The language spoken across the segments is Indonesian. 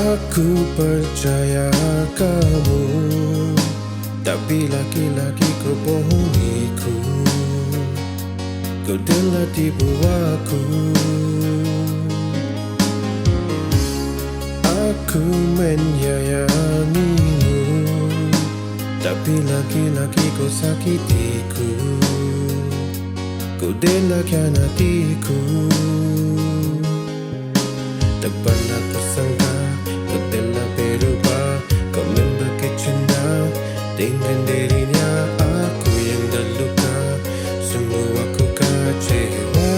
Aku percaya kamu, tapi laki-laki kau bohongiku. Kau telah tipu aku. Aku menyayangimu, tapi laki-laki kau sakitiku. Kau telah khianatiku. Tak pernah kusangka kau telah berubah. Kau membagi-cinta dengan dirinya. Aku yang terluka, sungguh aku kecewa.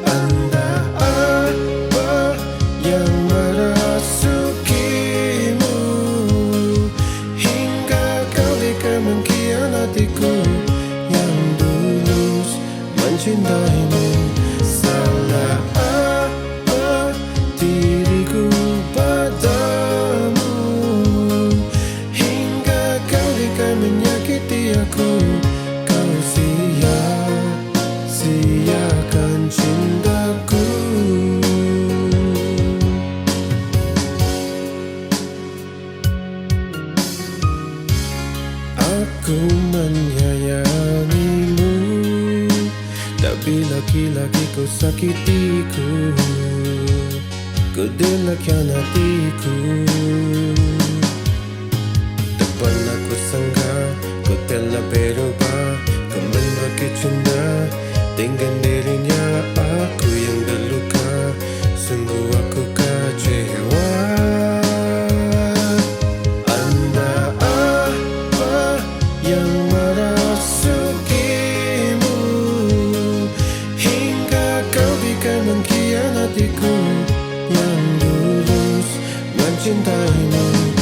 Anda apa yang merasukimu hingga kau tega mengkhianatiku yang tulus mencintaimu? Salah apa diriku padamu hingga kau tega menyakiti aku? Kau sia-siakan cintaku. Aku menyayangimu, tapi laki-laki kau sakitiku. Kau telah khianatiku. Tak pernah kusangka kau telah berubah. Kau membagi cinta dengan dirinya. Aku yang terluka, sungguh aku kecewa. Anda apa yang merasukimu hingga kau tega mengkhianatiku yang tulus mencintaimu?